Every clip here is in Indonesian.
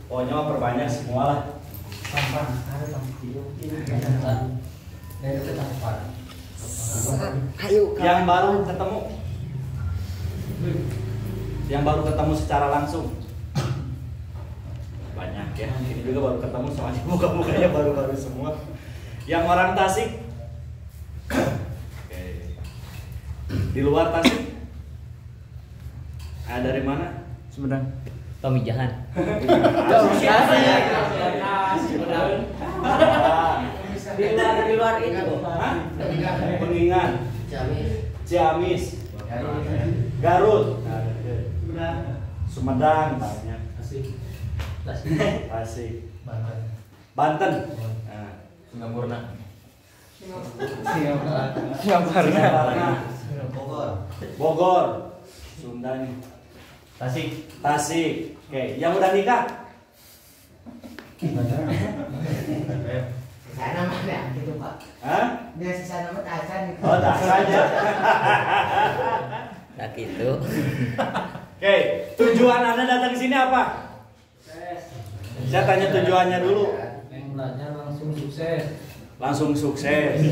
Pokoknya mah perbanyak semua lah. Yang baru ketemu. Yang baru ketemu secara langsung. Banyak ya. Ini juga baru ketemu soalnya muka-mukanya baru-baru semua. Yang orang Tasik. Oke. Di luar Tasik. Dari mana? Sumedang. Pamijahan. Siapa ya? Di luar itu. Kuningan. Ciamis. Garut. Sumedang banyak. Tasik. Banten. Singapura. Singapura. Bogor. Sunda nih. Tasik. Oke, yang udah nikah? Sana mana gitu Pak? Hah? Dia sana mah tasan gitu. Oh, tak saja. Tak gitu. Oke, tujuan Anda datang ke sini apa? Saya tanya tujuannya dulu. Mulanya langsung sukses. Langsung sukses.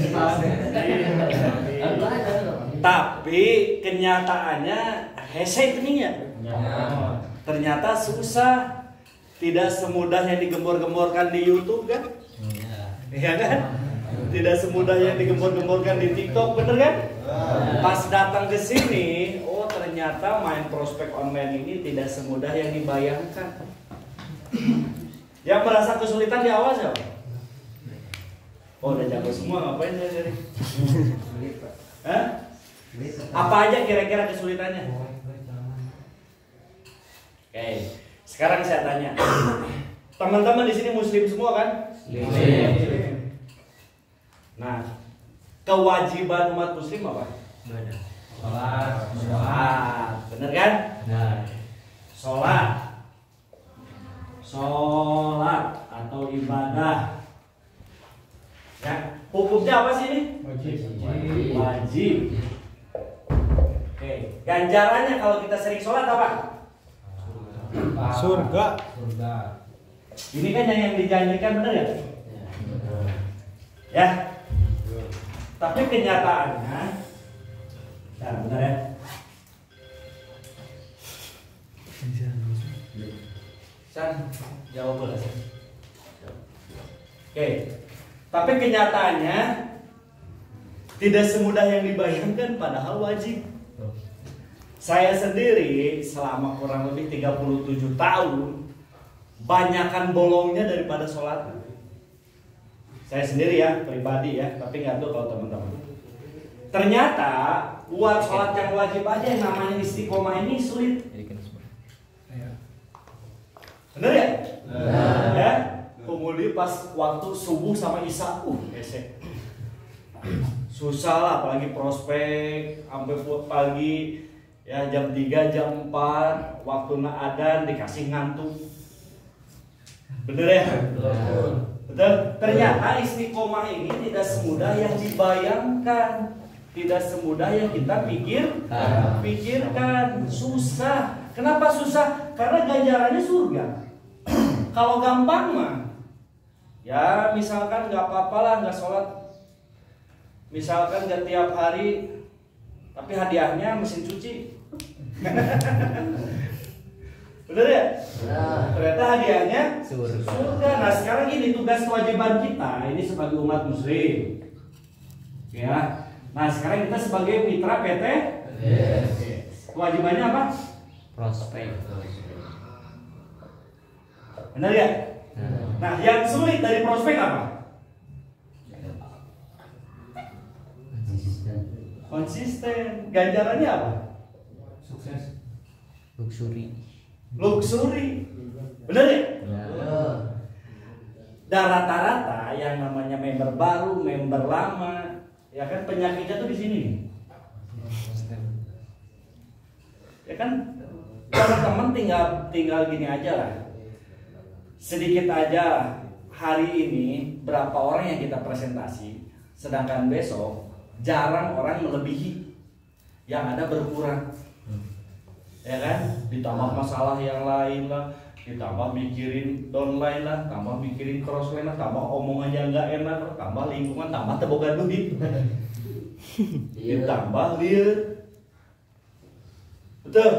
Tapi kenyataannya hese ini ya. Ternyata susah. Tidak semudah yang digembor-gemborkan di YouTube kan? Iya kan? Tidak semudah yang digembor-gemborkan di TikTok, bener kan? Pas datang ke sini, oh ternyata main prospek online ini tidak semudah yang dibayangkan. Yang merasa kesulitan di awal siapa? Oh udah jago semua, ngapain ya jadi? Hah? Apa aja kira-kira kesulitannya? Oke, sekarang saya tanya, teman-teman di sini Muslim semua kan? Muslim. Nah, kewajiban umat Muslim apa? Sholat, bener kan? Sholat atau ibadah. Ya, hukumnya apa sih ini? Wajib. Oke, ganjarannya kalau kita sering sholat apa? Surga. Ini kan yang dijanjikan, bener ya? Ya. Tapi kenyataannya, ya bener ya. San, jawab boleh. Oke. Tapi kenyataannya tidak semudah yang dibayangkan, padahal wajib. Saya sendiri selama kurang lebih 37 tahun banyakan bolongnya daripada sholat. Saya sendiri ya, pribadi ya, tapi nggak tahu kalau teman-teman. Ternyata buat sholat yang wajib aja yang namanya istiqomah ini sulit. Bener ya? Ya. Kemudian pas waktu subuh sama isya, esek. Susah lah, apalagi prospek sampai pagi ya jam 3, jam 4 waktu adzan dikasih ngantuk. Bener ya? Betul. Ternyata istiqomah ini tidak semudah yang dibayangkan, tidak semudah yang kita pikirkan. Susah. Kenapa susah? Karena ganjarannya surga. Kalau gampang mah, ya misalkan nggak apa-apa lah nggak sholat, misalkan nggak tiap hari, tapi hadiahnya mesin cuci. Bener ya? Ternyata hadiahnya surga. Nah sekarang ini tugas kewajiban kita ini sebagai umat muslim, ya. Nah sekarang kita sebagai mitra PT, kewajibannya apa? Prospek. Benar ya? Nah yang sulit dari prospek apa? Konsisten. Ganjarannya apa? Sukses. Luxury. Benar ya? Dan rata-rata yang namanya member baru, member lama, ya kan penyakitnya tuh di sini. Ya kan teman-teman tinggal gini aja lah. Sedikit aja hari ini berapa orang yang kita presentasi, sedangkan besok jarang orang melebihi, yang ada berkurang. Ya kan? Ditambah masalah yang lain lah, ditambah mikirin downline lah, tambah mikirin crossline lah, tambah omongannya nggak enak, tambah lingkungan, tambah teboga duit, ditambah liar, betul?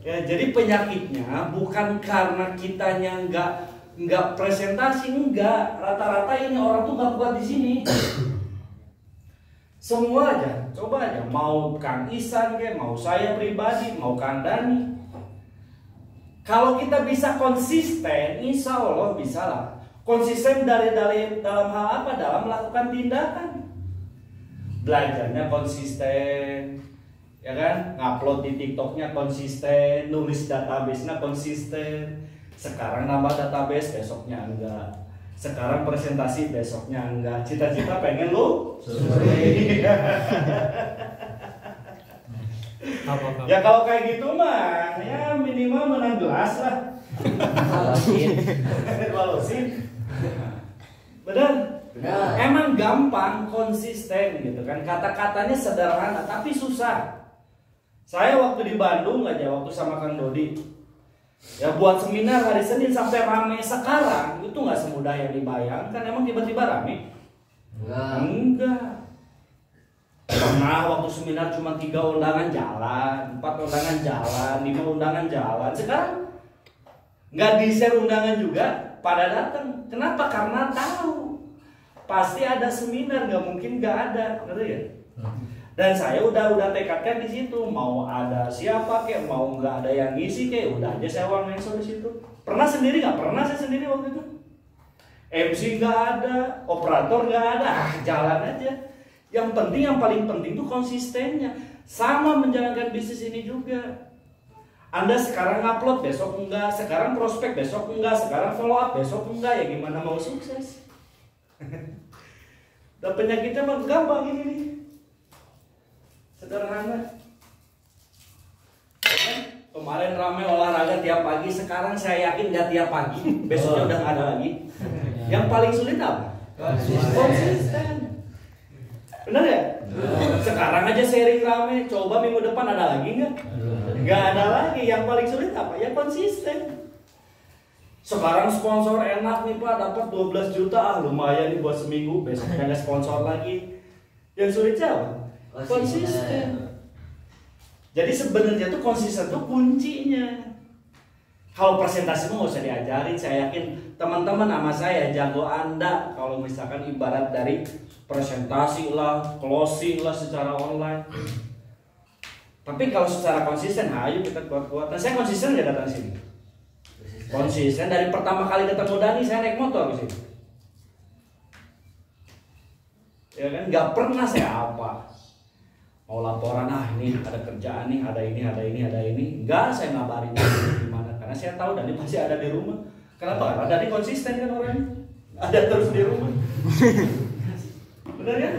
Ya, jadi penyakitnya bukan karena kitanya nggak presentasi, enggak. Rata-rata ini orang tuh nggak kuat di sini. Semua aja, coba aja. Mau Kang Isan kayak, mau saya pribadi, mau Kang Dani. Kalau kita bisa konsisten, insya Allah bisa lah. Konsisten dalam hal apa? Dalam melakukan tindakan. Belajarnya konsisten, ya kan? Ngupload di TikToknya konsisten, nulis database-nya konsisten. Sekarang nambah database, besoknya enggak. Sekarang presentasi, besoknya enggak. Cita-cita pengen lu ya kalau kayak gitu mah, ya minimal menang gelas lah. Walosin. Bener? Emang gampang, konsisten gitu kan. Kata-katanya sederhana, tapi susah. Saya waktu di Bandung aja, waktu sama Kang Dodi, ya buat seminar hari Senin sampai rame sekarang itu nggak semudah yang dibayangkan. Emang tiba-tiba rame? Enggak. Pernah waktu seminar cuma 3 undangan jalan, 4 undangan jalan, 5 undangan jalan. Sekarang nggak di-share undangan juga, pada datang. Kenapa? Karena tahu pasti ada seminar, nggak mungkin nggak ada, ngerti ya? Dan saya udah tekadkan di situ, mau ada siapa kayak, mau nggak ada yang ngisi kayak, udah aja saya one man show di situ. Pernah sendiri nggak? Pernah saya sendiri waktu itu. MC nggak ada, operator nggak ada, jalan aja. Yang penting, yang paling penting tuh konsistennya. Sama menjalankan bisnis ini juga. Anda sekarang upload, besok enggak. Sekarang prospek, besok enggak. Sekarang follow up, besok enggak. Ya gimana mau sukses? Dan penyakitnya mah gampang ini nih. Sederhana. Kemarin ramai olahraga tiap pagi. Sekarang saya yakin nggak tiap pagi. Besoknya udah nggak ada lagi. Yang paling sulit apa? Konsisten. Bener ya? Sekarang aja sharing rame, coba minggu depan ada lagi nggak? Nggak ada lagi. Yang paling sulit apa? Ya konsisten. Sekarang sponsor enak nih Pak, dapat 12 juta, lumayan nih buat seminggu, besoknya ada sponsor lagi. Yang sulit apa? Konsisten. Jadi sebenarnya tuh konsisten tuh kuncinya. Kalau presentasi mah nggak usah diajarin, saya yakin teman-teman sama saya jago Anda kalau misalkan ibarat dari presentasi lah, closing lah secara online. Tapi kalau secara konsisten, ayo kita kuat-kuat. Nah, saya konsisten nggak datang sini. Konsisten dari pertama kali ketemu Dani saya naik motor ke sini. Ya kan, nggak pernah saya apa. Mau laporan, ini ada kerjaan nih, ada ini. Enggak, saya ngabarin gimana. Karena saya tahu Dani pasti ada di rumah. Kenapa? Karena Dani konsisten kan orangnya. Ada terus di rumah. Bener ya?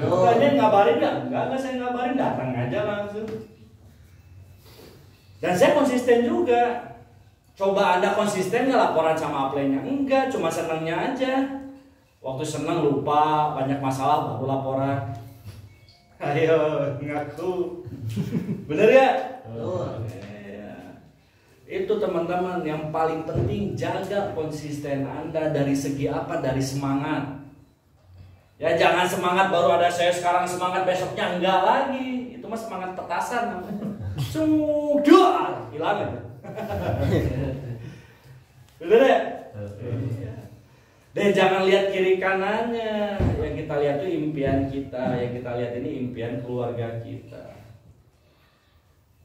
Tanya ngabarin nggak? Enggak, saya ngabarin, datang aja langsung. Dan saya konsisten juga. Coba Anda konsisten nggak laporan sama upline-nya? Enggak, cuma senangnya aja. Waktu senang lupa, banyak masalah baru laporan. Ayo ngaku. Bener ya? Itu teman-teman yang paling penting, jaga konsisten Anda dari segi apa? Dari semangat. Ya jangan semangat baru ada saya sekarang semangat besoknya enggak lagi. Itu mah semangat petasan namanya. Sudah hilang ya. Bener ya? Dan jangan lihat kiri kanannya. Yang kita lihat itu impian kita. Yang kita lihat ini impian keluarga kita.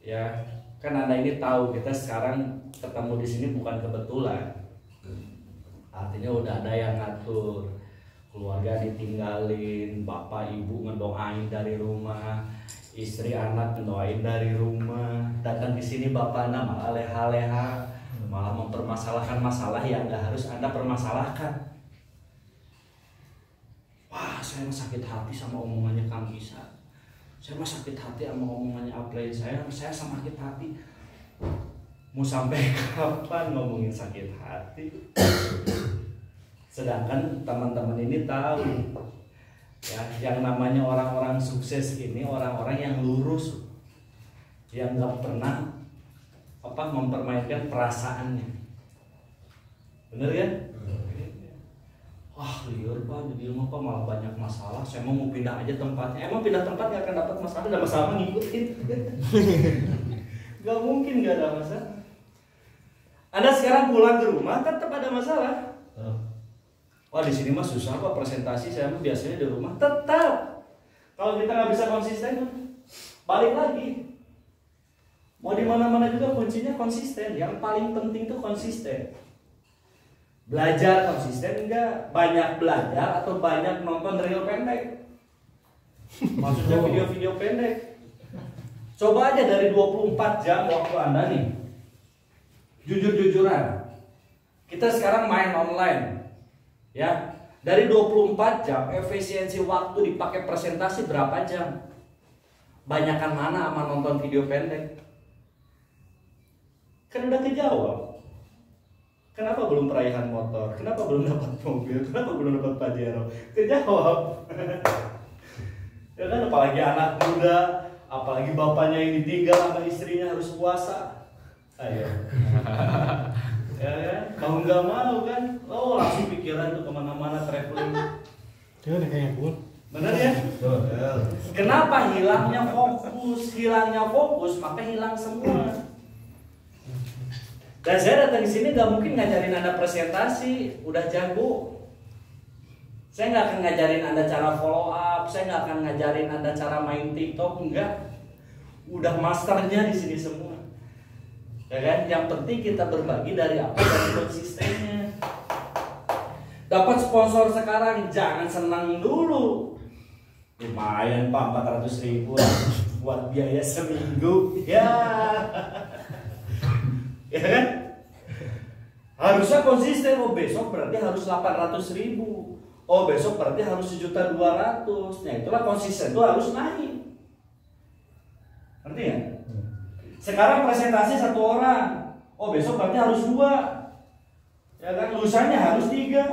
Ya, kan Anda ini tahu kita sekarang ketemu di sini bukan kebetulan. Artinya udah ada yang ngatur. Keluarga ditinggalin, bapak ibu ngedoain dari rumah, istri anak ngedoain dari rumah. Datang di sini bapaknya malah leha-leha, malah mempermasalahkan masalah yang nggak harus Anda permasalahkan. Wah, saya sakit hati sama omongannya Kang Isa. Saya sakit hati sama omongannya upline saya sakit hati. Mau sampai kapan ngomongin sakit hati? Sedangkan teman-teman ini tahu ya, yang namanya orang-orang sukses ini orang-orang yang lurus, yang nggak pernah mempermainkan perasaannya. Bener kan? Wah liur pak, di rumah pak malah banyak masalah. Saya mau pindah aja tempatnya. Emang pindah tempat nggak akan dapat masalah? Ada masalah ngikutin. Gak mungkin gak ada masalah. Anda sekarang pulang ke rumah tetap ada masalah. Wah di sini mah susah pak presentasi. Saya biasanya di rumah tetap. Kalau kita nggak bisa konsisten, balik lagi. Mau di mana-mana juga kuncinya konsisten. Yang paling penting tuh konsisten. Belajar konsisten enggak? Banyak belajar atau banyak nonton reel pendek? Maksudnya video-video pendek. Coba aja dari 24 jam waktu Anda nih. Jujur-jujuran. Kita sekarang main online. Ya. Dari 24 jam efisiensi waktu dipakai presentasi berapa jam? Banyakan mana sama nonton video pendek? Kan udah kejawab. Kenapa belum perayaan motor? Kenapa belum dapat mobil? Kenapa belum dapat Pajero? Kejawab. Ya kan apalagi anak muda, apalagi bapaknya yang ditinggal sama istrinya harus puasa. Ayo. Ya kan? Mau nggak mau kan? Oh langsung pikiran tuh kemana-mana traveling. Dia udah kayak gue. Bener ya? Kenapa hilangnya fokus? Hilangnya fokus maka hilang semua. Dan saya datang di sini nggak mungkin ngajarin Anda presentasi, udah jago. Saya nggak akan ngajarin Anda cara follow up, saya nggak akan ngajarin Anda cara main TikTok, enggak. Udah masternya di sini semua. Ya kan? Yang penting kita berbagi dari apa dari konsistennya. Dapat sponsor sekarang jangan senang dulu. Lumayan Pak 400.000 buat biaya seminggu. Ya. Ya kan? Harusnya konsisten. Oh besok berarti harus 800.000. Oh besok berarti harus 1.200.000. Nah itulah konsisten itu harus naik. Ngerti ya? Sekarang presentasi 1 orang. Oh besok berarti harus 2. Ya kan? Lusanya harus 3.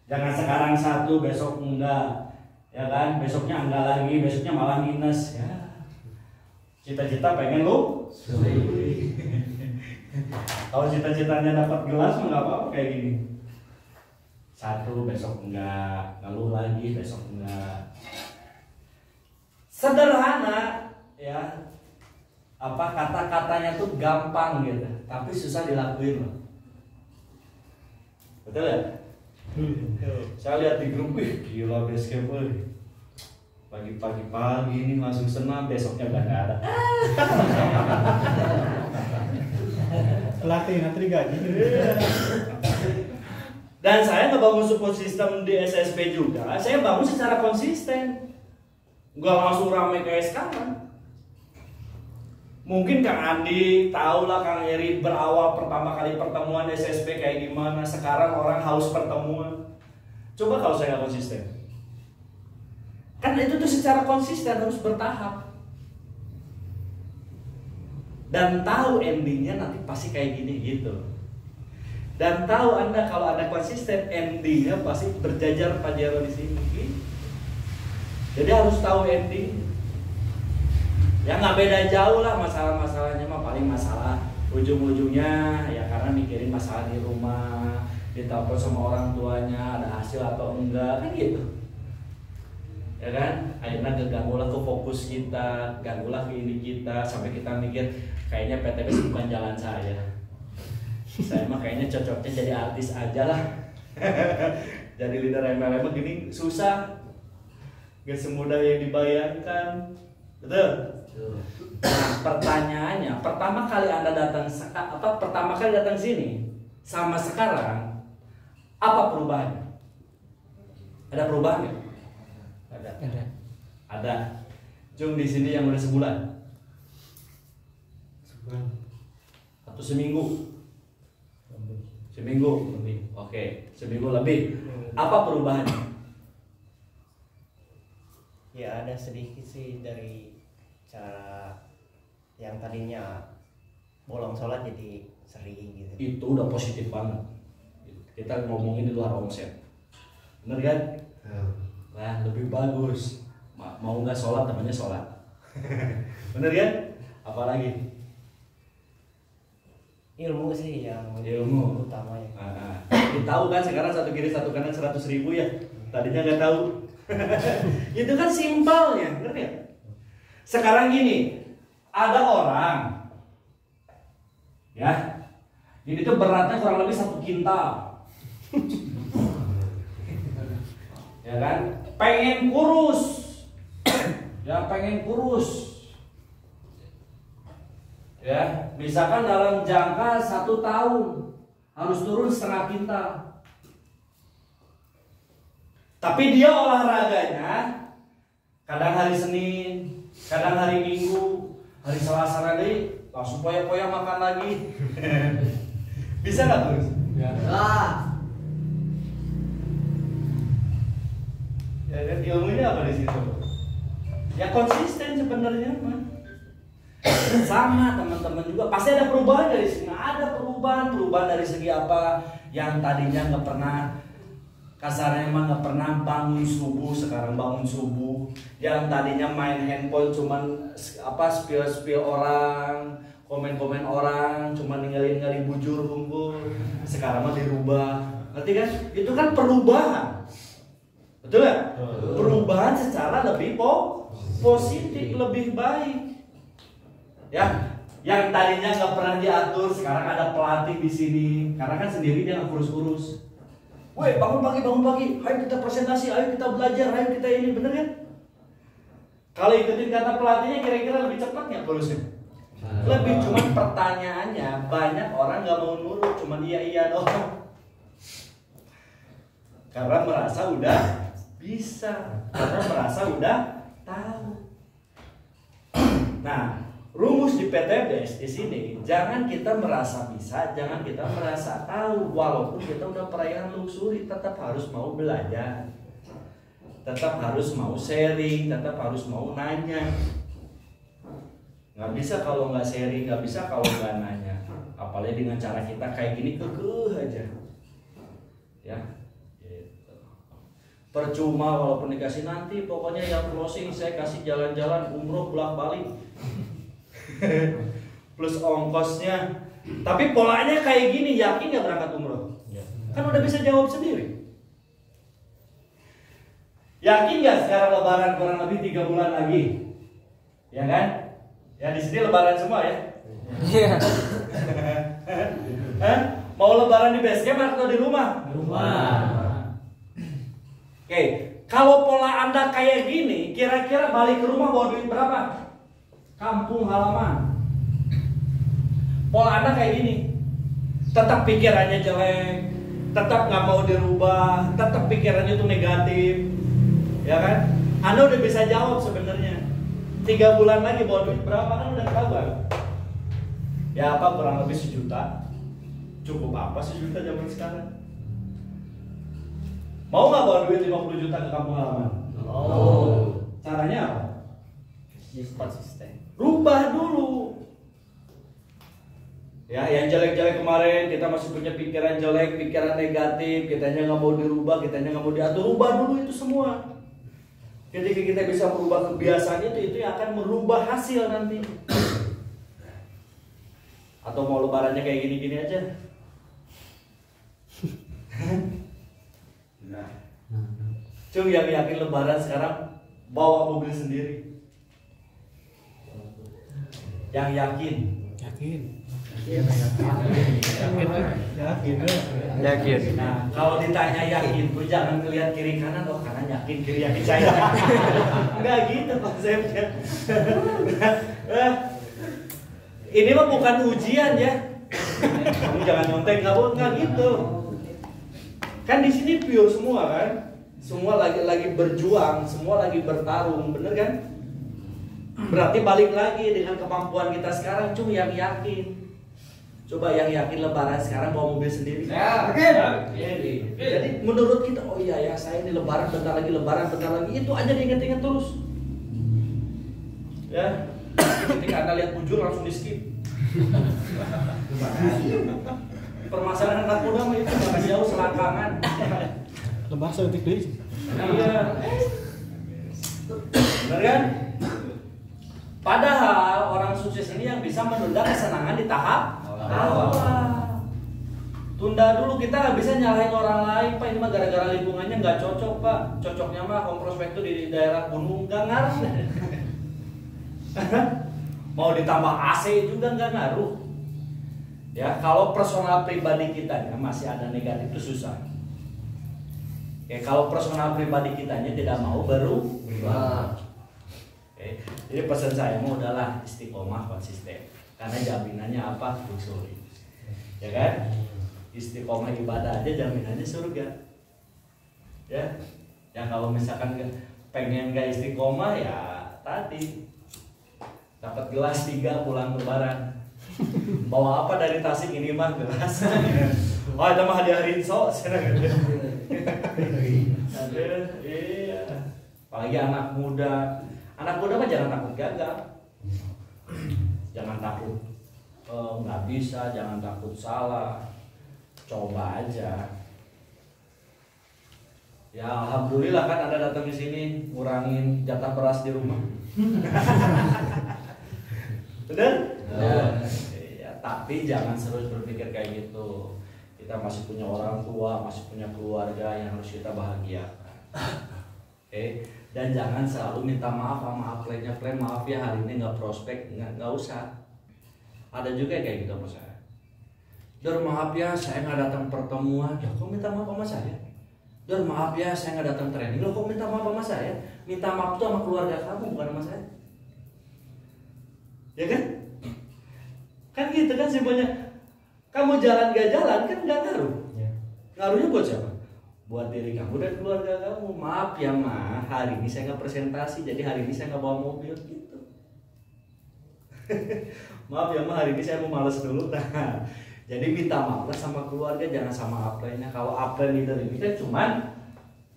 Jangan sekarang 1 besok enggak. Ya kan? Besoknya enggak lagi, besoknya malah minus. Ya. Cita-cita pengen lu. Kalau cita-citanya dapat gelas mah nggak apa-apa kayak gini. 1 besok enggak, ngeluh lagi besok enggak. Sederhana ya. Apa kata-katanya tuh gampang gitu, tapi susah dilakuin loh. Betul ya? Saya lihat di grup, wih gila basecamp pagi-pagi ini langsung senam, besoknya udah nggak ada. Pelatih nanti digaji. Dan saya ngebangun support system di SSP juga. Saya bangun secara konsisten. Gak langsung ramai kayak sekarang. Mungkin Kang Andi tahu lah Kang Eri berawal pertama kali pertemuan SSP kayak gimana. Sekarang orang haus pertemuan. Coba kalau saya nggak konsisten. Karena itu tuh secara konsisten harus bertahap. Dan tahu endingnya nanti pasti kayak gini gitu. Dan tahu Anda kalau Anda konsisten endingnya pasti berjajar Pajero di sini. Gitu. Jadi harus tahu ending. Ya nggak beda jauh lah masalah-masalahnya mah paling masalah ujung-ujungnya ya karena mikirin masalah di rumah, ditelepon sama orang tuanya ada hasil atau enggak kan gitu. Ya kan? Akhirnya keganggulah ke fokus kita, ganggulah ke ini kita sampai kita mikir kayaknya PTBS bukan jalan saya. Saya mah kayaknya cocoknya jadi artis aja lah. Jadi leader MLM gini susah. Gak semudah yang dibayangkan. Betul? Nah, pertanyaannya, pertama kali Anda pertama kali datang sini sama sekarang apa perubahannya? Ada perubahan nggak? Ada. Jom di sini yang udah sebulan. Atau seminggu? Seminggu lebih. Oke, seminggu lebih. Apa perubahannya? Ya ada sedikit sih dari cara yang tadinya bolong sholat jadi sering gitu. Itu udah positif banget. Kita ngomongin di luar omset. Bener kan? Nah, lebih bagus. Mau nggak sholat namanya sholat. Bener kan? Apalagi? ilmu sih yang Ilmu. utamanya. Jadi tahu kan sekarang satu kiri satu kanan 100.000 ya. Tadinya nggak tahu. Itu kan simpelnya, ngerti ya? Sekarang gini, ada orang, ya, ini tuh beratnya kurang lebih 1 kintal, ya kan? Pengen kurus, ya pengen kurus, ya. Misalkan dalam jangka 1 tahun harus turun 1/2 kintal. Tapi dia olahraganya kadang hari Senin, kadang hari Minggu, hari Selasa nanti langsung poya-poya makan lagi. Bisa nggak terus? Ya. Ya kan ilmunya apa di situ? Ya konsisten sebenarnya mah. Sama teman-teman juga pasti ada perubahan dari sini. Ada perubahan dari segi apa yang tadinya nggak pernah, kasarnya emang nggak pernah bangun subuh, sekarang bangun subuh. Yang tadinya main handphone cuman spill orang, komen orang, cuman ninggalin bujur hunkul. Sekarang mah dirubah. Ngerti kan? Itu kan perubahan. Betul nggak? Perubahan secara lebih positif, lebih baik. Ya, yang tadinya nggak pernah diatur, sekarang ada pelatih di sini. Karena kan sendiri dia nggak kurus-kurus. Woi, bangun pagi, ayo kita presentasi, ayo kita belajar, ayo kita ini, bener kan? Kalau ikutin kata pelatihnya kira-kira lebih cepat nggak kurusnya? Lebih, cuman pertanyaannya banyak orang nggak mau nurut, cuman iya doang. Karena merasa udah bisa, karena merasa udah tahu. Nah, rumus di PTBS di sini, jangan kita merasa bisa, jangan kita merasa tahu. Walaupun kita udah perayaan luxury, tetap harus mau belajar, tetap harus mau sharing, tetap harus mau nanya. Nggak bisa kalau nggak sharing, nggak bisa kalau nggak nanya. Apalagi dengan cara kita kayak gini kekeh aja, ya. Gitu. Percuma walaupun dikasih nanti, pokoknya yang closing saya kasih jalan-jalan umroh bolak-balik. Plus ongkosnya. Tapi polanya kayak gini, yakin gak berangkat umroh? Kan udah bisa jawab sendiri. Yakin gak sekarang lebaran kurang lebih 3 bulan lagi? Ya kan? Ya di sini lebaran semua ya? Iya. Mau lebaran di base camp atau di rumah? Di rumah. Oke, kalau pola Anda kayak gini, kira-kira balik ke rumah bawa duit berapa? Kampung halaman. Pola Anda kayak gini, tetap pikirannya jelek, tetap nggak mau dirubah, tetap pikirannya itu negatif, ya kan? Anda udah bisa jawab sebenarnya. 3 bulan lagi bawa duit berapa kan udah ketahuan. Ya apa kurang lebih 1 juta. Cukup apa 1 juta zaman sekarang? Mau nggak bawa duit 50 juta ke kampung halaman? Oh. Caranya apa? Konsisten. Rubah dulu. Ya, yang jelek-jelek kemarin kita masih punya pikiran jelek, pikiran negatif, kitanya nggak mau dirubah, kitanya nggak mau diatur. Rubah dulu itu semua. Ketika kita bisa merubah kebiasaan itu yang akan merubah hasil nanti. Atau mau lebarannya kayak gini-gini aja. Nah, Cung yang yakin lebaran sekarang bawa mobil sendiri. Yang yakin. Yakin. Nah, kalau ditanya yakin tuh jangan ngelihat kiri kanan, oh kanan yakin, kiri yakin saya. Enggak gitu konsepnya. Ini mah bukan ujian ya. Kamu jangan nyontek kamu, enggak gitu. Kan di sini pure semua kan? Semua lagi berjuang, semua lagi bertarung, bener kan? Berarti balik lagi dengan kemampuan kita sekarang, cung yang yakin. Coba yang yakin lebaran sekarang bawa mobil sendiri. Ya. Jadi menurut kita, oh iya ya saya ini lebaran bentar lagi, itu aja diinget-inget terus. Ya, ketika Anda lihat bujur langsung di skip. Permasalahan anak muda mah itu nggak jauh selangkangan. Lebar seuntik deui. Iya. Benar kan? Padahal orang sukses ini yang bisa menunda kesenangan di tahap Apa? Tunda dulu, kita nggak bisa nyalahin orang lain Pak. Ini mah gara-gara lingkungannya nggak cocok Pak. Cocoknya mah home prospek itu di daerah gunung, nggak ngaruh. Mau ditambah AC juga nggak ngaruh. Ya, kalau personal pribadi kitanya masih ada negatif itu susah. Oke, kalau personal pribadi kitanya tidak mau berubah. Oke, jadi pesan saya mau udahlah istiqomah konsisten. Karena jaminannya apa? Luxury. Ya kan? Istiqomah ibadah aja jaminannya surga. Ya. Ya kalau misalkan pengen gak istiqomah ya tadi dapat gelas 3 pulang lebaran. Bawa apa dari Tasik ini mah gelas. Oh, itu mah hadiah Rinso. Iya. Apalagi anak muda. Anak muda mah jangan takut gagal. Jangan takut nggak bisa, jangan takut salah. Coba aja. Ya alhamdulillah kan Anda datang di sini ngurangin jatah beras di rumah. Bener? Ya, tapi jangan terus berpikir kayak gitu. Kita masih punya orang tua, masih punya keluarga yang harus kita bahagiakan. Oke, dan jangan selalu minta maaf sama plan maaf ya hari ini nggak prospek, nggak usah. Ada juga kayak gitu sama saya. Dor maaf ya saya nggak datang pertemuan, ya kok minta maaf sama saya? Dor maaf ya saya nggak datang training, lo kok minta maaf sama saya? Minta maaf tuh sama keluarga kamu bukan sama saya. Ya kan? Kan gitu kan sih banyak. Kamu jalan gak jalan kan nggak ngaruh. Ngaruhnya buat siapa? Buat diri kamu dan keluarga kamu. Maaf ya mah, hari ini saya nggak presentasi, jadi hari ini saya nggak bawa mobil gitu. Maaf ya mah, hari ini saya mau males dulu. Nah, jadi minta maaf lah sama keluarga, jangan sama upline-nya. Kalau upline leader ini kan cuman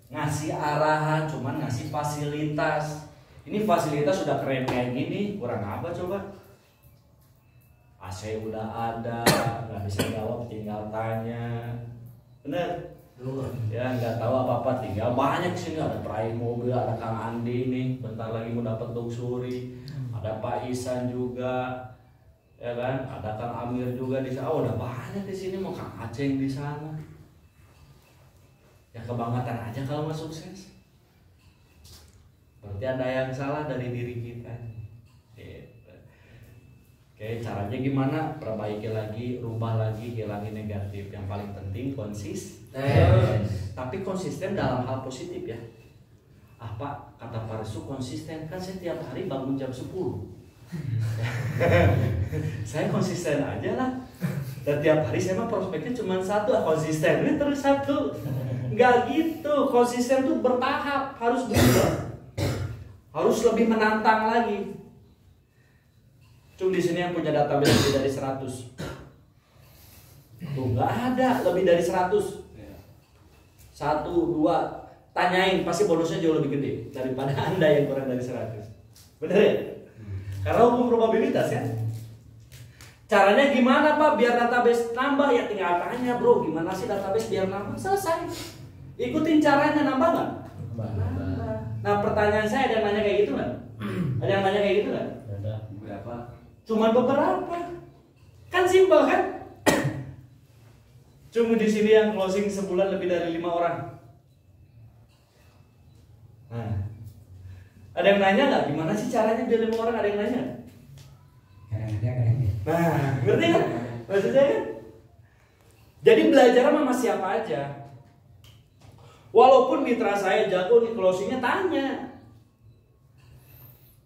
ngasih arahan, cuman ngasih fasilitas. Ini fasilitas sudah keren kayak gini, kurang apa coba? AC udah ada, nggak bisa jawab tinggal tanya. Bener? Ya nggak tahu apa-apa tinggal banyak sini, ada Prime Mobil, ada Kang Andi nih, bentar lagi mau dapat luxury, ada Pak Isan juga, ya kan, ada Kang Amir juga di sana. Oh, udah banyak di sini, mau Kang Aceng di sana. Ya kebanggaan aja kalau nggak sukses. Berarti ada yang salah dari diri kita. Gitu. Oke, caranya gimana? Perbaiki lagi, rubah lagi, hilangin negatif. Yang paling penting konsisten. Tapi konsisten dalam hal positif ya. Apa kata Pak Resu konsisten? Kan saya tiap hari bangun jam 10. Saya konsisten aja lah. Dan tiap hari saya mah prospeknya cuma satu, konsisten ini terus satu. Enggak gitu. Konsisten tuh bertahap, harus berubah. Harus lebih menantang lagi. Cuma di sini yang punya database lebih dari 100. Tuh nggak ada lebih dari 100. 1, 2, tanyain pasti bonusnya jauh lebih gede daripada Anda yang kurang dari 100. Bener ya? Karena hukum probabilitas ya. Caranya gimana Pak biar database nambah? Ya tinggal tanya bro, gimana sih database biar nambah? Selesai. Ikutin caranya, nambah nggak? Nambah. Nah pertanyaan saya ada yang nanya kayak gitu nggak? Ada yang nanya kayak gitu nggak? Ada berapa? Cuman beberapa. Kan simpel kan? Cuma di sini yang closing sebulan lebih dari 5 orang. Nah, ada yang nanya nggak? Gimana sih caranya biar 5 orang? Ada yang nanya? Kadang-kadang. Nah, ngerti kan? Maksudnya kan? Jadi belajar sama siapa aja. Walaupun mitra saya jago di closingnya, tanya.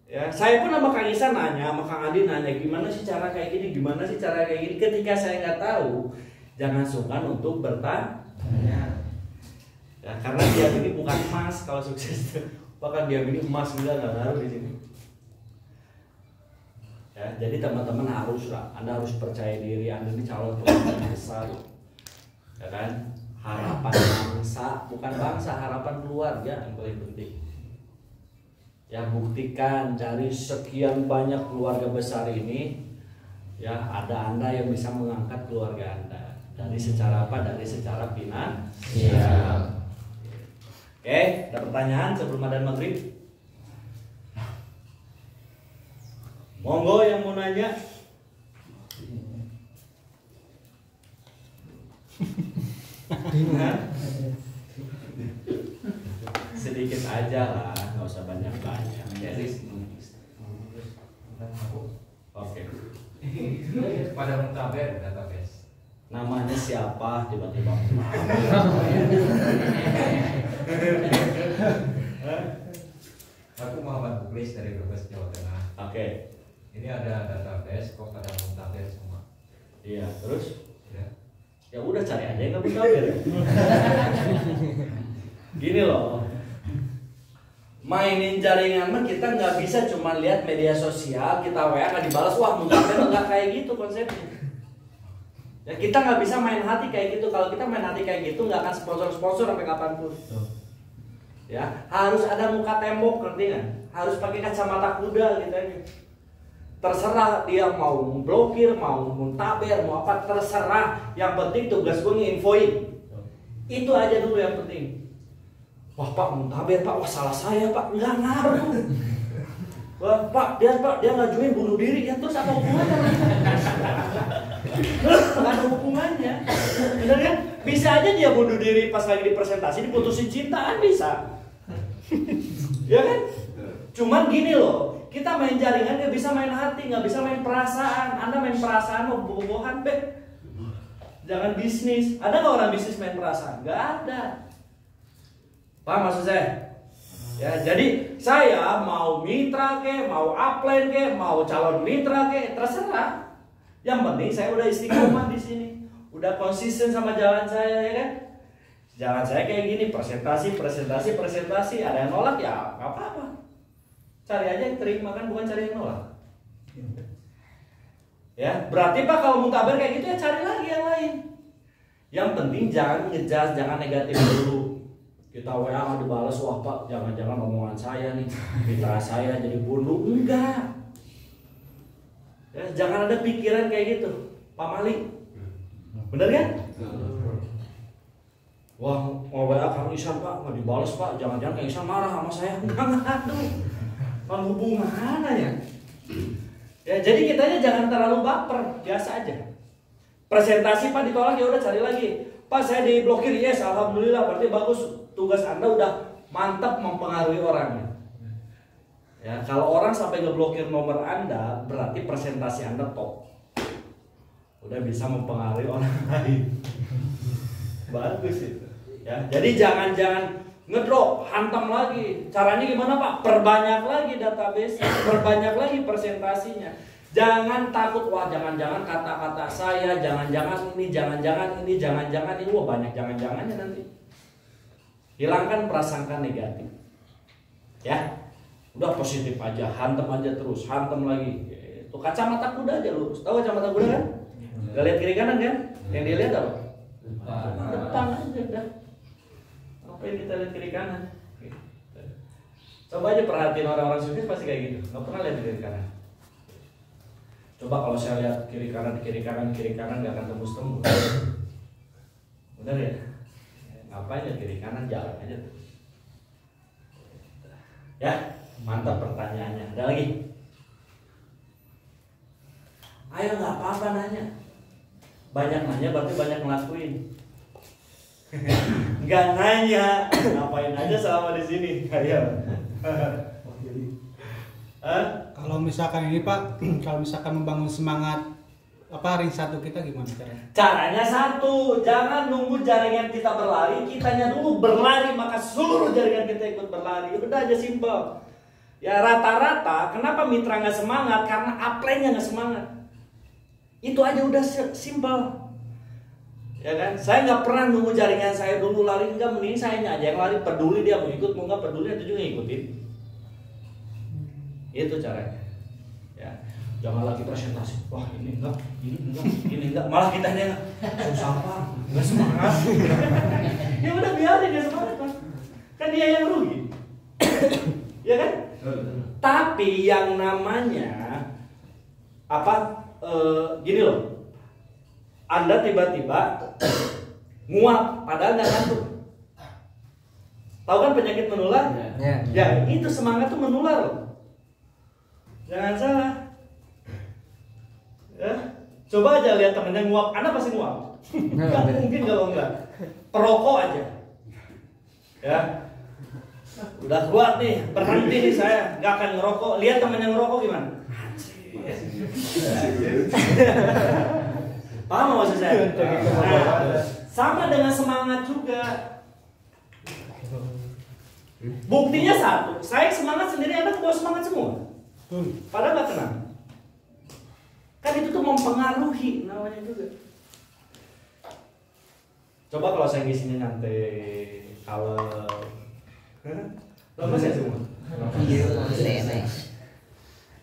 Ya, saya pun sama Kang Isan nanya, sama Kang Adi nanya, gimana sih cara kayak gini, gimana sih cara kayak gini. Ketika saya nggak tahu, jangan sungkan untuk bertanya. Ya, karena dia ini bukan emas kalau sukses. Bahkan dia ini emas juga nggak ngaruh di sini. Ya, jadi teman-teman harus lah, Anda harus percaya diri, Anda ini calon pemimpin besar, ya kan? Harapan bangsa, bukan bangsa, harapan keluarga yang paling penting. Ya buktikan, cari sekian banyak keluarga besar ini, ya ada Anda yang bisa mengangkat keluarga Anda dari secara apa? Dari secara finansial. Oke, ada pertanyaan sebelum adzan maghrib? Monggo yang mau nanya. Hah? Sedikit aja lah, nggak usah banyak-banyak. Jadi, oke. Pada mutaber database. Namanya siapa tiba-tiba? Aku Muhammad Buklis dari Brebes, Jawa Tengah. Oke, Ini ada database kok pada mutaber semua. iya. Terus? Ya. Ya udah cari aja yang nggak mutaber ya. Gini loh, mainin jaringan mah kita nggak bisa cuma lihat media sosial, kita WA nggak dibalas, wah mutaber nggak kayak gitu konsepnya. Ya kita nggak bisa main hati kayak gitu. Kalau kita main hati kayak gitu nggak akan sponsor sampai kapanpun. Ya harus ada muka tembok, ngerti nggak? Harus pakai kacamata kuda gitu aja. Terserah dia mau blokir, mau muntaber, mau apa, terserah. Yang penting tugas gue nginfoin. Itu aja dulu yang penting. Wah Pak muntaber Pak, wah salah saya Pak, nggak ngaruh. Wah Pak dia ngajuin bunuh diri, ya terus apa hubungannya? Nggak ada hubungannya, bener kan? Bisa aja dia bunuh diri pas lagi di presentasi diputusin cintaan bisa, ya kan? Cuman gini loh, kita main jaringan nggak bisa main hati, nggak bisa main perasaan. Anda main perasaan mau bohong-bohongan, jangan bisnis. Ada nggak orang bisnis main perasaan? Nggak ada. Paham maksud saya? Ya, jadi saya mau mitra ke, mau upline ke, mau calon mitra ke, terserah. Yang penting saya udah istiqomah di sini, udah konsisten sama jalan saya, ya kan? Jalan saya kayak gini, presentasi. Ada yang nolak ya nggak apa-apa. Cari aja yang terima kan, bukan cari yang nolak. Ya, berarti Pak kalau muntaber kayak gitu ya cari lagi yang lain. Yang penting jangan ngejudge, jangan negatif dulu. Kita WA nggak dibalas, wah Pak, jangan-jangan omongan saya nih, mitra saya jadi bunuh. Enggak. Ya, jangan ada pikiran kayak gitu, Pak Malik. Bener kan? Wah, mau WA Kang Isan Pak, nggak dibalas Pak, jangan-jangan Kang Isan marah sama saya. Enggak, aduh. Kan hubungannya ya. Ya, jadi kitanya jangan terlalu baper, biasa aja. Presentasi Pak ditolak, ya udah cari lagi. Pak saya diblokir, yes, alhamdulillah, berarti bagus. Tugas Anda udah mantap mempengaruhi orangnya. Ya, kalau orang sampai ngeblokir nomor Anda, berarti presentasi Anda top. Udah bisa mempengaruhi orang lain. Bagus itu. Ya, jadi jangan ngedrop, hantam lagi. Caranya gimana Pak? Perbanyak lagi database, perbanyak lagi presentasinya. Jangan takut, wah jangan-jangan kata-kata saya, jangan-jangan ini, jangan-jangan ini, wah banyak jangan-jangannya nanti. Hilangkan prasangka negatif. Ya. Udah positif aja, hantam aja terus, hantam lagi. Itu kacamata kuda aja lurus. Tahu kacamata kuda kan? Gak lihat kiri kanan kan? Yang dilihat apa? Depan aja dah. Apa yang kita lihat kiri kanan? Coba aja perhatiin orang-orang sukses pasti kayak gitu. Gak pernah lihat kiri kanan. Coba kalau saya lihat kiri kanan gak akan tembus-tembus. Bener ya? Ngapain ya kiri kanan, jalan aja tuh. Ya, mantap pertanyaannya. Ada lagi? Ayo nggak apa-apa nanya. Banyak nanya berarti banyak ngelakuin. Nggak nanya, ngapain aja selama di sini? Ayo. Kalau misalkan ini Pak, kalau misalkan membangun semangat ring satu kita gimana caranya? Caranya satu, jangan nunggu jaringan kita berlari, kitanya dulu berlari maka seluruh jaringan kita ikut berlari. Udah aja simpel. Ya rata-rata, kenapa mitra nggak semangat? Karena upline-nya nggak semangat. Itu aja udah simpel. Ya kan? Saya nggak pernah nunggu jaringan saya dulu lari, enggak, mending saya aja yang lari, peduli dia mau ikut mau nggak peduli itu juga ngikutin. Itu caranya. Ya. Jangan lagi presentasi, wah ini enggak, malah kitanya susah Pak, nggak semangat. Ya udah biarin dia semangat Pak, kan dia yang rugi, ya kan? Tapi yang namanya gini loh, Anda tiba-tiba nguap, padahal nggak ngantuk. Tahu kan penyakit menular? Ya itu semangat tuh menular loh, jangan salah. Ya, Coba aja lihat temennya nguap, Anda pasti nguap. Gak mungkin kalau enggak. Perokok aja. Ya. Udah kuat nih, berhenti nih saya, nggak akan ngerokok. Lihat temennya ngerokok gimana? Paham nggak maksud saya? Nah, sama dengan semangat juga. Buktinya satu, saya semangat sendiri, Anda kebawa semangat semua. Padahal nggak kenal. Kan itu tuh mempengaruhi namanya juga. Coba kalau saya ngisinya nyantai, kalau lemes ya semua.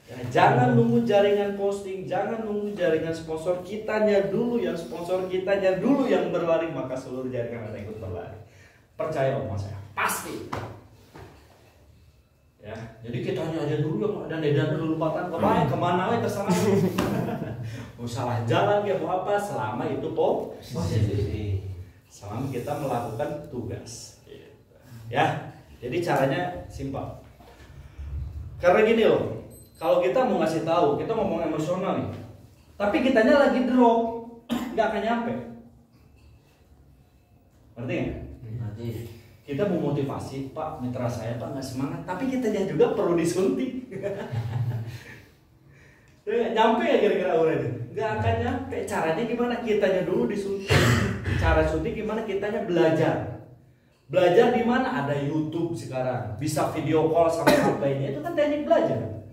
Ya, jangan nunggu jaringan posting, jangan nunggu jaringan sponsor, kitanya dulu yang sponsor, kitanya dulu yang berlari, maka seluruh jaringan akan ikut berlari. Percaya sama saya, pasti. Ya, jadi kitanya aja dulu yang ada edan dulu lupatan kemana aja terserah. Mau salah jalan ya mau apa, selama itu posisi. Selama kita melakukan tugas. Ya, jadi caranya simpel. Karena gini loh. Kalau kita mau ngasih tahu, kita ngomong emosional nih, tapi kitanya lagi drop, nggak akan nyampe. Ngerti nggak? Nanti Kita mau motivasi, Pak, mitra saya Pak nggak semangat, tapi kitanya juga perlu disuntik. Nyampe ya kira-kira orangnya? Nggak akan nyampe. Caranya gimana? Kitanya dulu disuntik. Cara suntik gimana? Kitanya belajar. Belajar di mana? Ada YouTube sekarang, bisa video call sama HP-nya, itu kan teknik belajar.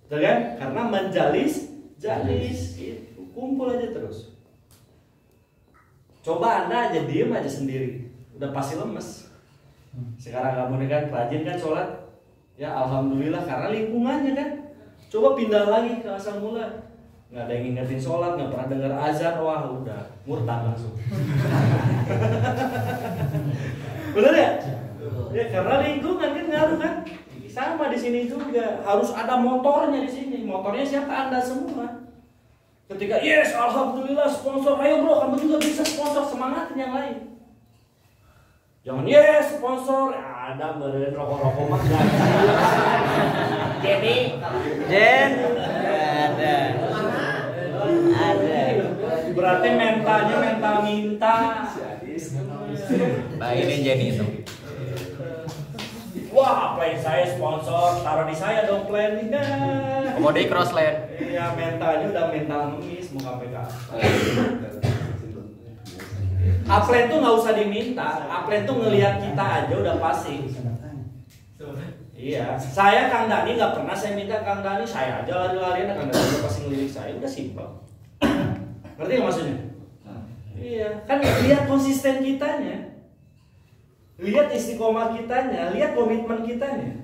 Betul kan? Karena menjalis itu kumpul aja terus. Coba Anda aja diem aja sendiri, udah pasti lemes. Sekarang kamu nih kan rajin kan sholat, ya alhamdulillah karena lingkungannya kan. Coba pindah lagi ke asal mula, nggak ada yang ngingetin sholat, nggak pernah dengar azan, wah udah murtad langsung. Bener ya? Ya karena lingkungan kan ngaruh kan. Sama di sini juga harus ada motornya di sini. Motornya siapa? Anda semua. Ketika yes, alhamdulillah sponsor, ayo bro, kamu juga bisa sponsor, semangatin yang lain. Jangan yes sponsor, ada beren rokok-rokok mah. Jadi, Jen ada. berarti mentalnya mental minta. Nah ini Jenny itu. Wah, plan saya sponsor, taruh di saya dong plannya. Komode crossland. Iya, mentalnya udah mental ngemis mau KPK. Upline tuh nggak usah diminta, upline tuh ngelihat kita aja udah pasti. Iya, saya Kang Dani nggak pernah saya minta Kang Dani, saya aja lari-larian Kang Dani udah pasti ngelirik saya, udah simpel. Ngerti nggak maksudnya? Iya, kan lihat konsisten kitanya. Lihat istiqomah kitanya, lihat komitmen kitanya.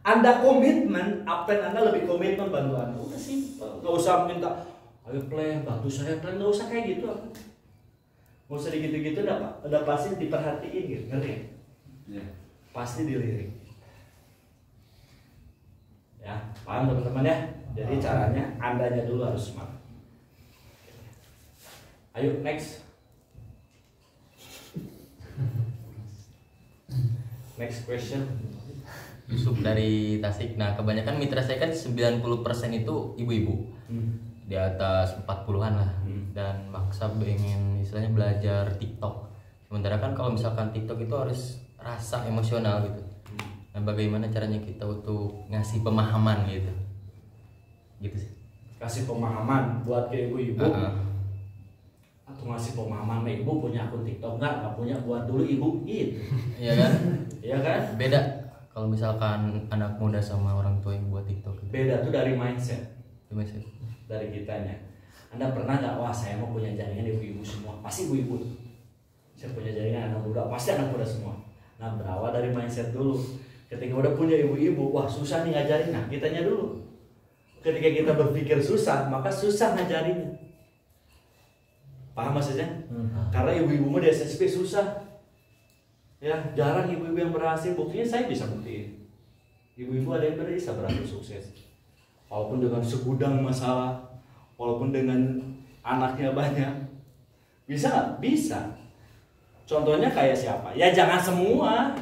Anda komitmen, upline Anda lebih komitmen bantu Anda. Udah simpel, nggak usah minta, ayo plan, bantu saya plan, nggak usah kayak gitu. Nggak usah gitu-gitu, udah pasti diperhatiin gitu, ngerti? Ya. Pasti dilirik. Ya, paham teman-teman ya? Jadi caranya Andanya dulu harus semangat. Ayo next. Next question. Yusuf dari Tasik. Nah kebanyakan mitra saya kan 90% itu ibu-ibu di atas 40-an lah. Dan maksa pengen istilahnya belajar TikTok. Sementara kan kalau misalkan TikTok itu harus rasa emosional gitu. Nah bagaimana caranya kita untuk ngasih pemahaman gitu? Gitu sih. Kasih pemahaman buat ke ibu-ibu. Atau ngasih pemahaman ke ibu punya akun TikTok nggak punya, buat dulu ibu gitu. Iya kan? Iya kan? Beda kalau misalkan anak muda sama orang tua yang buat TikTok gitu. Beda tuh dari mindset. Gimana sih? Dari kitanya. Anda pernah nggak, wah saya mau punya jaringan ibu-ibu semua? Pasti ibu-ibu. Saya punya jaringan anak muda, pasti anak muda semua. Nah berawal dari mindset dulu. Ketika udah punya ibu-ibu, wah susah nih ngajarin. Nah kitanya dulu. Ketika kita berpikir susah, maka susah ngajarinnya. Paham maksudnya? Karena ibu-ibu mah di SSP susah. Ya, jarang ibu-ibu yang berhasil. Buktinya saya bisa buktiin. Ibu-ibu ada yang bisa berhasil sukses. Walaupun dengan segudang masalah, walaupun dengan anaknya banyak. Bisa nggak? Bisa. Contohnya kayak siapa? Ya jangan semua.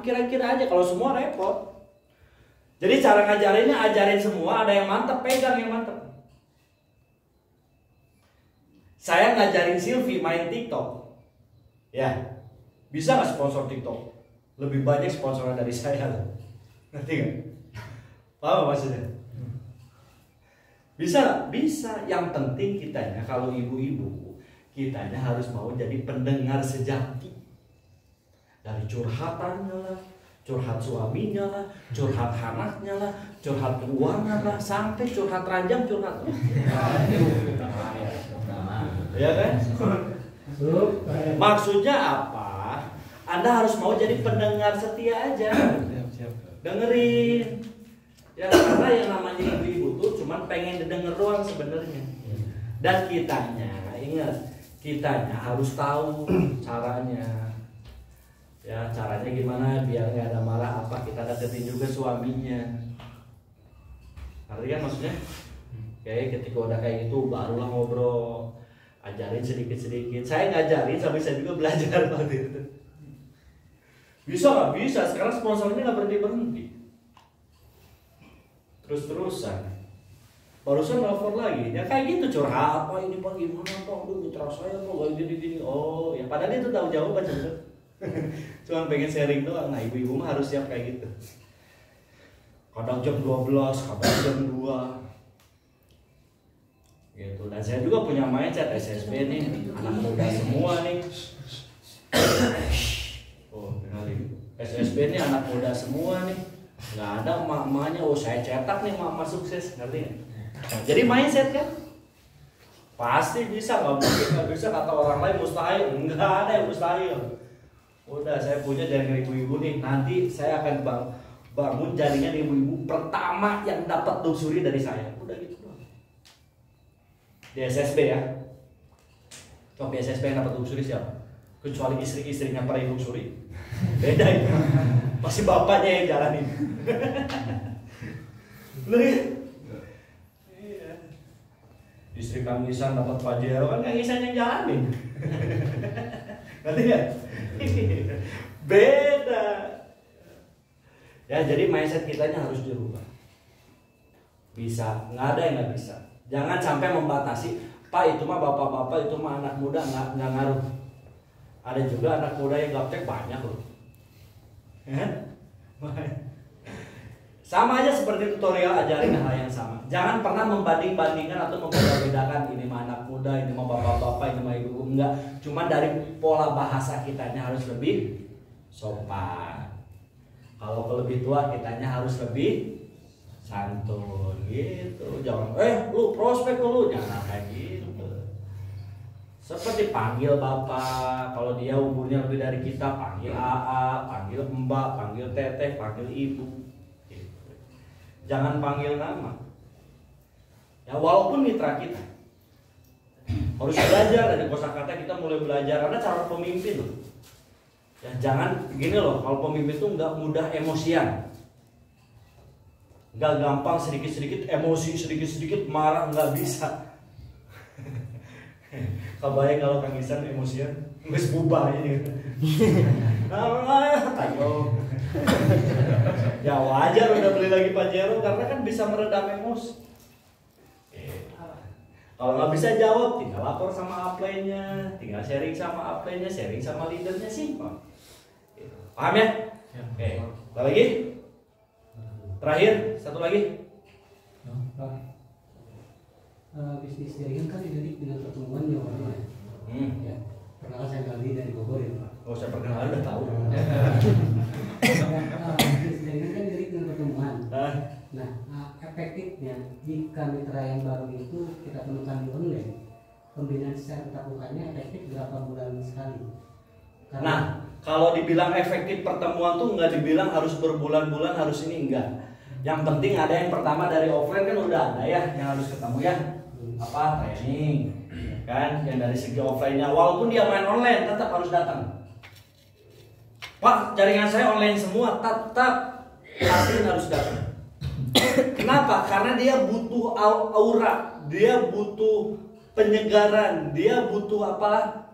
Kira-kira aja, kalau semua repot. Jadi cara ngajarinnya ajarin semua, ada yang mantep, pegang yang mantep. Saya ngajarin Silvi main TikTok. Ya, bisa nggak sponsor TikTok? Lebih banyak sponsornya dari saya. Ngerti nggak? Paham maksudnya? Bisa nggak? Bisa. Yang penting kitanya kalau ibu-ibu, kitanya harus mau jadi pendengar sejati. Dari curhatannya lah, curhat suaminya lah, curhat anaknya lah, curhat keuangan lah, sampai curhat ranjang, curhat. Ya kan? Maksudnya apa? Anda harus mau jadi pendengar setia aja. Dengerin. Ya karena yang namanya ibu-ibu tuh cuman pengen didengar doang sebenarnya. Dan kitanya, ingat, kitanya harus tahu caranya. Ya caranya gimana biar nggak ada marah apa, kita deketin juga suaminya. Artinya maksudnya kayak ketika udah kayak gitu barulah ngobrol, ajarin sedikit-sedikit. Saya ngajarin sampai saya juga belajar waktu itu. Bisa nggak? Bisa. Sekarang sponsornya nggak berhenti. Terus-terusan. Barusan nelfon lagi, ya kayak gitu curhat apa ini pak gimana pak, aduh mitra saya pak gak gini-gini. Oh ya padahal itu tahu jawaban sebenarnya. Cuma pengen sharing doang. Nah ibu-ibu mah harus siap kayak gitu. Kadang jam 12, kadang jam 2 gitu. Dan saya juga punya mindset SSB nih, anak muda semua nih. Oh kenalin, SSB nih anak muda semua nih. Nggak ada emak-emaknya, oh saya cetak nih emak-emak sukses, ngerti nggak? Nah, jadi mindset kan pasti bisa, nggak mungkin nggak bisa kata orang lain mustahil. Nggak ada yang mustahil. Udah saya punya jaringan ibu-ibu nih, nanti saya akan bangun jaringan ibu-ibu pertama yang dapat luxury dari saya. Udah gitu doang. Di SSB ya. Coba di SSB yang dapat luxury siapa? Kecuali istri-istrinya para luxury. Beda itu. Pasti bapaknya yang jalanin. Bener ya? Iya. Istri Kang Isan dapat Pajero kan Kang Isan yang jalanin. Ngerti ya? Beda. Ya jadi mindset kitanya harus dirubah. Bisa, nggak ada yang nggak bisa. Jangan sampai membatasi. Pak itu mah bapak-bapak, itu mah anak muda nggak ngaruh. Ada juga anak muda yang gaptek banyak loh. Sama aja seperti tutorial ajarin hal yang sama. Jangan pernah membanding-bandingkan atau membeda-bedakan ini mah anak muda, ini mah bapak-bapak, ini mah ibu-ibu. Enggak, cuma dari pola bahasa kitanya harus lebih sopan. Kalau ke lebih tua kitanya harus lebih santun gitu. Jangan lu prospek lu, jangan kayak gitu. Seperti panggil bapak, kalau dia umurnya lebih dari kita panggil AA, panggil mbak, panggil teteh, panggil ibu. Gitu. Jangan panggil nama. Ya walaupun mitra kita harus belajar dari kosakata, kita mulai belajar karena cara pemimpin loh. Ya jangan gini loh, kalau pemimpin itu nggak mudah emosian, nggak gampang sedikit-sedikit emosi, sedikit-sedikit marah, nggak bisa. Kebayang kalau Kang Isan emosian, nggak bubar ini. Tayo. Ya wajar udah beli lagi Pajero karena kan bisa meredam emosi. Kalau nggak bisa jawab, tinggal lapor sama upline-nya, tinggal sharing sama upline-nya, sharing sama leadernya, simpel. Paham ya? Oke. Apa lagi? Terakhir, satu lagi. Bisnis jaringan kan identik dengan pertemuan ya orang ya. Perkenalkan saya Galdi dari Bogor ya Pak. Oh saya perkenalan udah tahu. Bisnis jaringan kan identik dengan pertemuan. Nah, efektifnya jika mitra yang baru itu kita temukan di online, pembinaan secara tatap mukanya efektif berapa bulan sekali? Nah, kalau dibilang efektif pertemuan tuh nggak dibilang harus berbulan-bulan, harus ini enggak. Yang penting ada yang pertama dari offline kan udah ada ya, yang harus ketemu ya. Apa training kan yang dari segi offline-nya, walaupun dia main online tetap harus datang. Pak jaringan saya online semua, tetap admin harus datang. Kenapa? Karena dia butuh aura, dia butuh penyegaran, dia butuh apa,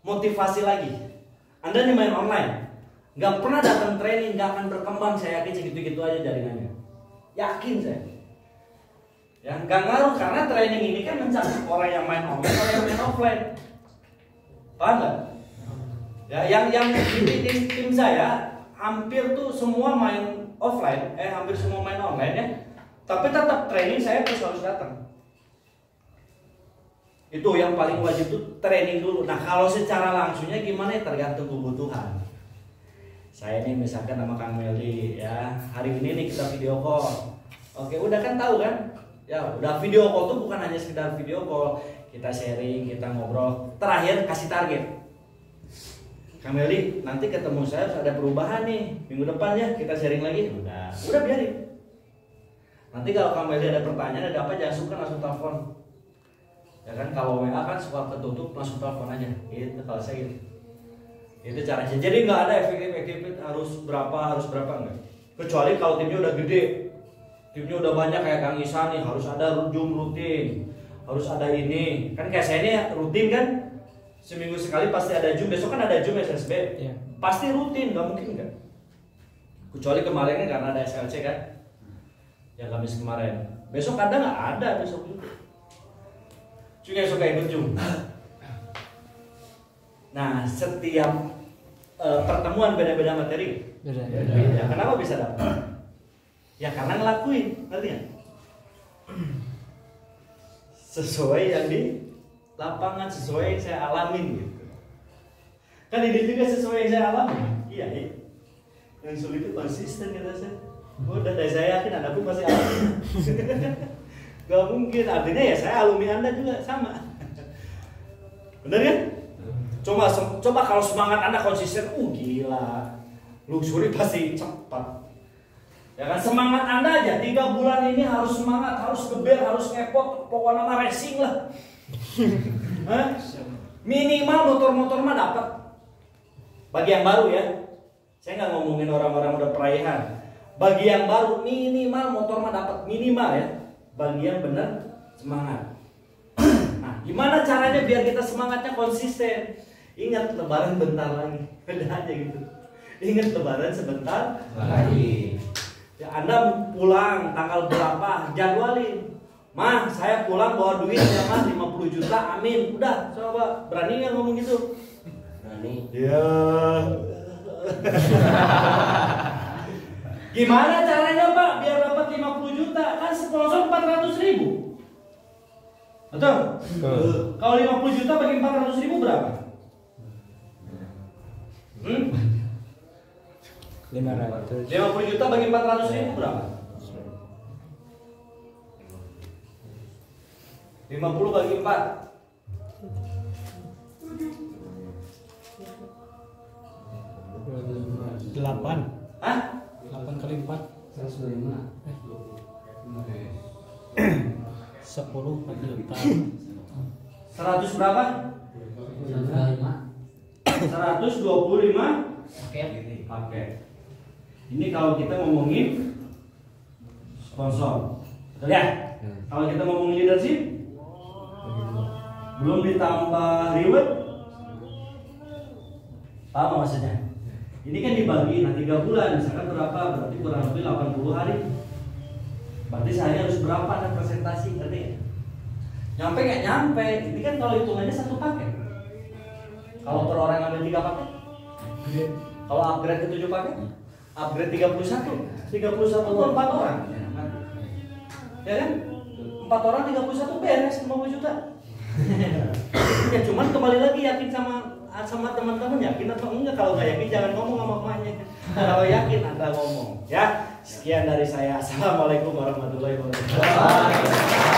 motivasi lagi. Anda nih main online nggak pernah datang training, nggak akan berkembang, saya yakin segitu-gitu aja jaringannya. yakin saya. Ya nggak ngaruh karena training ini kan mencakup orang yang main online, orang yang main offline. Paham nggak? Ya yang di tim saya hampir tuh semua main offline, hampir semua main online ya. Tapi tetap training saya terus harus datang. Itu yang paling wajib tuh training dulu. Nah kalau secara langsungnya gimana ya tergantung kebutuhan. Saya ini misalkan nama Kang Meldi ya, hari ini nih kita video call. Oke udah kan tahu kan? Ya udah video call tuh bukan hanya sekedar video call. Kita sharing, kita ngobrol. Terakhir kasih target. Kang Meldi nanti ketemu saya harus ada perubahan nih. Minggu depan ya kita sharing lagi. Udah biarin. Nanti kalau Kang Meldi ada pertanyaan ada apa jangan sungkan langsung telepon. Ya kan kalau WA kan suka ketutup langsung telepon aja. Itu kalau saya gitu. Itu caranya. Jadi nggak ada efektif harus berapa enggak. Kecuali kalau timnya udah gede. Timnya udah banyak kayak Kang Isa nih harus ada Zoom rutin. Harus ada ini. Kan kayak saya ini rutin kan. Seminggu sekali pasti ada Zoom. Besok kan ada Zoom SSB. Iya. Pasti rutin, nggak mungkin enggak. Kecuali kemarin kan karena ada SLC kan. Yang Kamis kemarin. Besok ada nggak? Ada besok juga. Cuma yang suka ikut Zoom. Nah, setiap pertemuan beda-beda materi. Beda. Ya, kenapa bisa dapat? Ya karena ngelakuin, ngerti nggak? Sesuai yang di lapangan, sesuai yang saya alamin gitu. Kan ini juga sesuai yang saya alami. Iya, iya. Yang sulit itu konsisten kata saya. Udah dari saya yakin Anda pun pasti alami. Gak mungkin, artinya ya saya alumni Anda juga sama. Bener kan? Coba kalau semangat Anda konsisten, gila. Luxury pasti cepat. Ya kan semangat Anda aja 3 bulan ini harus semangat, harus geber, harus ngepot, pokoknya mah racing lah. Minimal motor-motor mah dapat. Bagi yang baru ya. Saya nggak ngomongin orang-orang udah peraihan. Bagi yang baru minimal motor mah dapat, minimal ya. Bagi yang benar semangat. Nah, gimana caranya biar kita semangatnya konsisten? Ingat lebaran bentar lagi. Beda aja gitu. Ingat lebaran sebentar lagi. Ya, Anda pulang tanggal berapa? Jadwalin. Mah, saya pulang bawa duit ya Mah 50 juta. Amin. Udah, coba berani nggak ngomong gitu? Berani. Ya. Gimana caranya Pak biar dapat 50 juta? Kan sponsor 400.000. Betul? Kalau 50 juta bagi 400.000 berapa? 50 juta bagi 400.000 berapa? 50 bagi 4. 8. Hah? 8 kali 4 125. 10 juta. 100 berapa? 125 paket. Ini kalau kita ngomongin sponsor. Betul ya? Kalau kita ngomongin leadership belum ditambah reward. Apa maksudnya? Ini kan dibagi 3 bulan, misalkan berapa? Berarti kurang lebih 80 hari. Berarti sehari harus berapa ada presentasi, ngerti ya? Nyampe nggak nyampe? Ini kan kalau hitungannya 1 paket. Kalau per orang ngambil 3 paket, kalau upgrade ke 7 paket, upgrade 31 itu 4 orang. Ya kan? 4 orang 31 beres 50 juta. Ya cuman kembali lagi yakin sama teman-teman, yakin atau enggak? Kalau nggak yakin jangan ngomong sama emaknya. Kalau yakin Anda ngomong. Ya, sekian dari saya. Assalamualaikum warahmatullahi wabarakatuh.